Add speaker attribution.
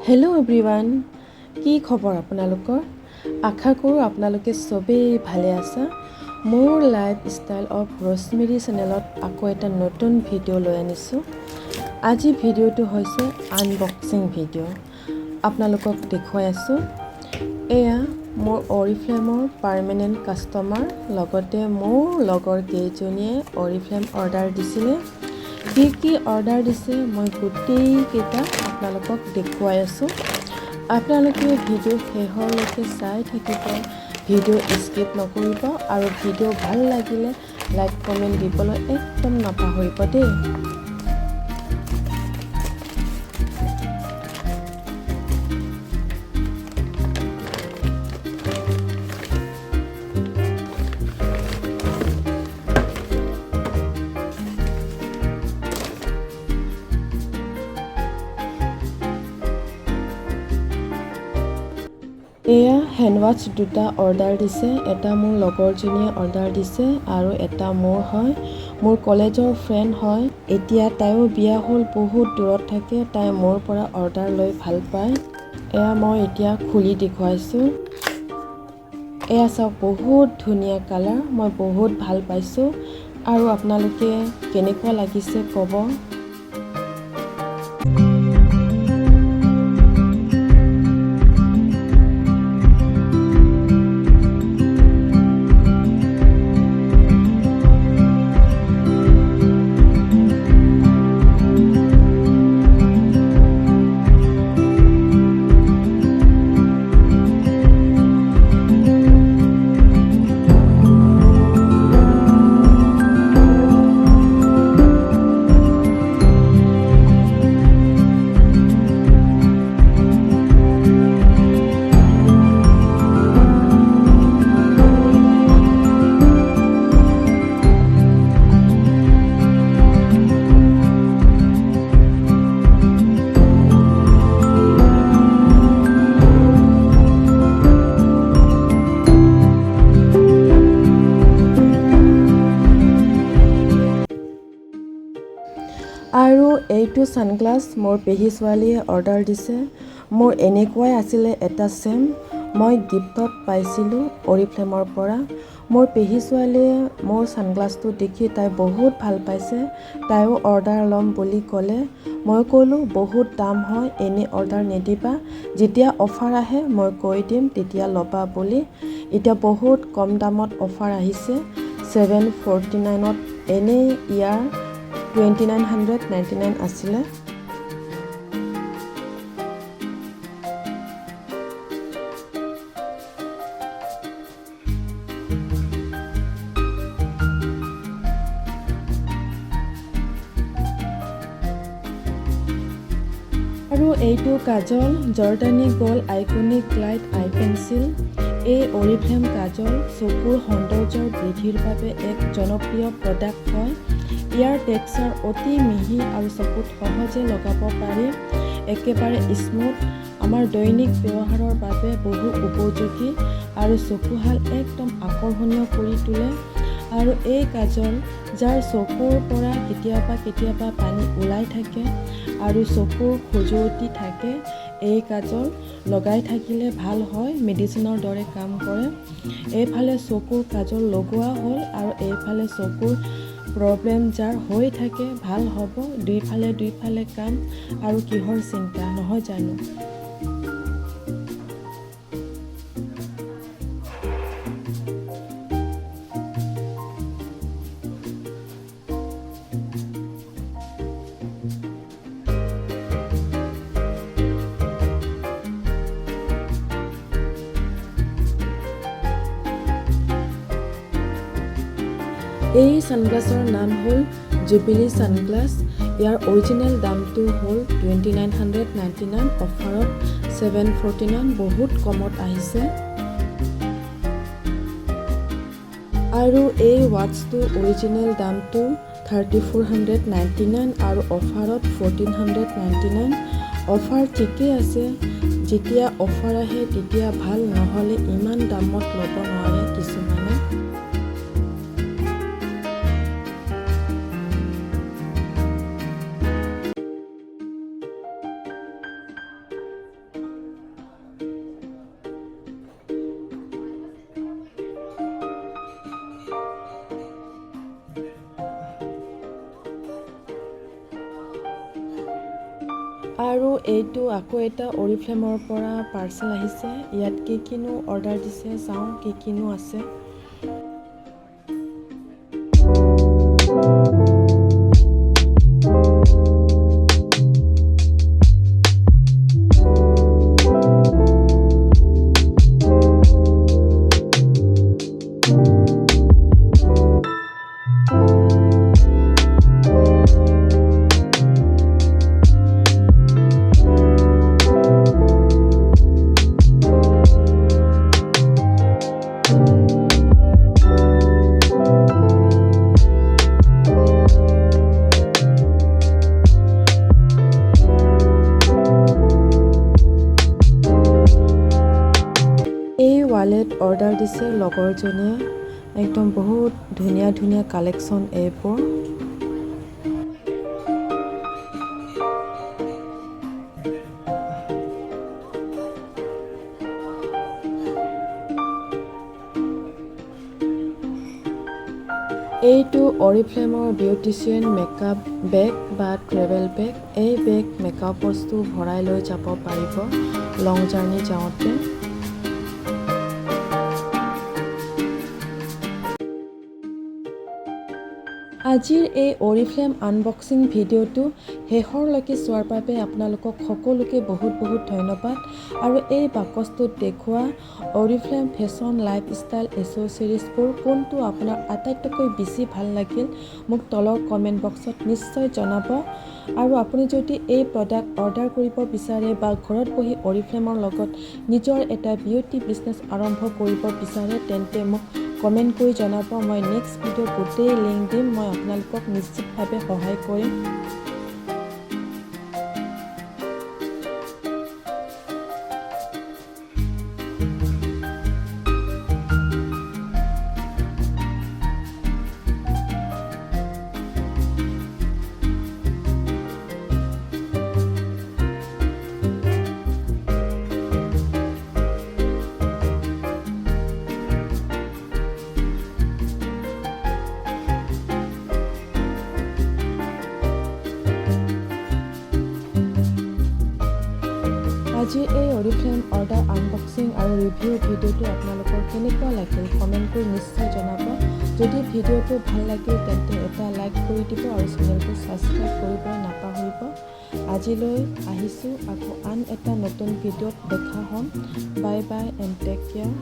Speaker 1: Hello' everyone, কি খবৰ আপোনালোকৰ? আশা কৰোঁ আপোনালোকে চবেই ভালে আছা। মোৰ লাইফ ষ্টাইল অফ ৰশ্মিৰি চেনেলত আকৌ এটা নতুন ভিডিঅ' লৈ আনিছোঁ। আজি ভিডিঅ'টো হৈছে আনবক্সিং ভিডিঅ'। আপোনালোকক দেখুৱাই আছোঁ। এয়া মোৰ অৰিফ্লেমৰ পাৰ্মানেণ্ট কাষ্টমাৰ, লগতে মোৰ লগৰ কেইজনীয়ে অৰিফ্লেম অৰ্ডাৰ দিছিলে। কি অৰ্ডাৰ দিছে মই গোটেইকেইটা আপোনালোকক দেখুৱাই আছোঁ। আপোনালোকে ভিডিঅ' শেষলৈকে চাই থাকিব, ভিডিঅ' স্কিপ নকৰিব আৰু ভিডিঅ' ভাল লাগিলে লাইক কমেণ্ট দিবলৈ একদম নাপাহৰিব দেই। এয়া হেণ্ডৱাছ দুটা অৰ্ডাৰ দিছে। এটা মোৰ লগৰজনীয়ে অৰ্ডাৰ দিছে আৰু এটা মোৰ হয়, মোৰ কলেজৰ ফ্ৰেণ্ড হয়। এতিয়া তাইও বিয়া হ'ল, বহুত দূৰত থাকে। তাই মোৰ পৰা অৰ্ডাৰ লৈ ভাল পায়। এয়া মই এতিয়া খুলি দেখুৱাইছোঁ। এয়া চাওক, বহুত ধুনীয়া কালাৰ, মই বহুত ভাল পাইছোঁ। আৰু আপোনালোকে কেনেকুৱা লাগিছে ক'ব। আৰু এইটো ছানগ্লাছ মোৰ পেহী ছোৱালীয়ে অৰ্ডাৰ দিছে। মোৰ এনেকুৱাই আছিলে এটা ছেম, মই গিফ্টত পাইছিলোঁ অৰিফ্লেমৰ পৰা। মোৰ পেহী ছোৱালীয়ে মোৰ ছানগ্লাছটো দেখি তাই বহুত ভাল পাইছে। তাইও অৰ্ডাৰ ল'ম বুলি ক'লে। মই ক'লোঁ বহুত দাম হয়, এনেই অৰ্ডাৰ নিদিবা, যেতিয়া অফাৰ আহে মই কৈ দিম তেতিয়া ল'বা বুলি। এতিয়া বহুত কম দামত অফাৰ আহিছে, 749ত। এনেই ইয়াৰ 2999 আছিলে। আৰু এইটো কাজল, জৰ্দানী গ'ল্ড আইকনিক গ্লাইড আই পেঞ্চিল। এই অৰিফ্লেম কাজল চকুৰ সৌন্দৰ্যৰ বৃদ্ধিৰ বাবে এক জনপ্ৰিয় প্ৰডাক্ট হয়। ইয়াৰ টেক্সচাৰ অতি মিহি আৰু চকুত সহজে লগাব পাৰি, একেবাৰে স্মুথ। আমাৰ দৈনিক ব্যৱহাৰৰ বাবে বহু উপযোগী আৰু চকুহাল একদম আকৰ্ষণীয় কৰি তোলে। আৰু এই কাজল, যাৰ চকুৰ পৰা কেতিয়াবা পানী ওলাই থাকে আৰু চকুৰ খজুৱতি থাকে, এই কাজল লগাই থাকিলে ভাল হয়, মেডিচিনৰ দৰে কাম কৰে। এইফালে চকুৰ কাজল লগোৱা হ'ল আৰু এইফালে চকুৰ প্ৰব্লেম যাৰ হৈ থাকে ভাল হ'ব। দুইফালে কাম, আৰু কিহৰ চিন্তা, নহয় জানো? এই ছানগ্লাছৰ নাম হ'ল জুবিলি ছানগ্লাছ। ইয়াৰ অৰিজিনেল দামটো হ'ল 2999, অফাৰত 749, বহুত কমত আহিছে। আৰু এই ৱাটছটো অৰিজিনেল দামটো 3499 আৰু অফাৰত 1499। অফাৰ ঠিকেই আছে, যেতিয়া অফাৰ আহে তেতিয়া ভাল, নহ'লে ইমান দামত ল'ব নোৱাৰে কিছুমানে। আৰু এইটো আকৌ এটা অৰিফ্লেমৰ পৰা পাৰ্চেল আহিছে। ইয়াত কি কিনো অৰ্ডাৰ দিছে চাওঁ কি কিনো আছে। এই ৱালেট অৰ্ডাৰ দিছে লগৰজনীয়ে। একদম বহুত ধুনীয়া ধুনীয়া কালেকশ্যন এইবোৰ। এইটো অৰিফ্লেমৰ বিউটিচিয়ান মেকআপ বেগ বা ট্ৰেভেল বেগ। এই বেগ মেকআপ বস্তু ভৰাই লৈ যাব পাৰিব লং জাৰ্ণি যাওঁতে। আজিৰ এই অৰিফ্লেম আনবক্সিং ভিডিঅ'টো শেষৰলৈকে চোৱাৰ বাবে আপোনালোকক সকলোকে বহুত বহুত ধন্যবাদ। আৰু এই বাকচটোত দেখুওৱা অৰিফ্লেম ফেশ্বন লাইফষ্টাইল এচেছৰিজবোৰ কোনটো আপোনাৰ আটাইতকৈ বেছি ভাল লাগিল মোক তলৰ কমেণ্ট বক্সত নিশ্চয় জনাব। আৰু আপুনি যদি এই প্ৰডাক্ট অৰ্ডাৰ কৰিব বিচাৰে বা ঘৰত বহি অৰিফ্লেমৰ লগত নিজৰ এটা বিউটি বিজনেছ আৰম্ভ কৰিব বিচাৰে তেন্তে মোক কমেণ্ট কৰি জনাব। মই নেক্সট ভিডিঅ'ত গোটেই লিংক দিম। মই আপোনালোকক নিশ্চিতভাৱে সহায় কৰিম। আজিৰ এই অৰিফ্লেম অৰ্ডাৰ আনবক্সিং আৰু ৰিভিউ ভিডিঅ'টো আপোনালোকৰ কেনেকুৱা লাগিল কমেণ্ট কৰি নিশ্চয় জনাব। যদি ভিডিঅ'টো ভাল লাগিল তেন্তে এটা লাইক কৰি দিব আৰু চেনেলটো ছাবস্ক্ৰাইব কৰিবলৈ নাপাহৰিব। আজিলৈ আহিছোঁ, আকৌ আন এটা নতুন ভিডিঅ'ত দেখা হ'ম। Bye bye and take care.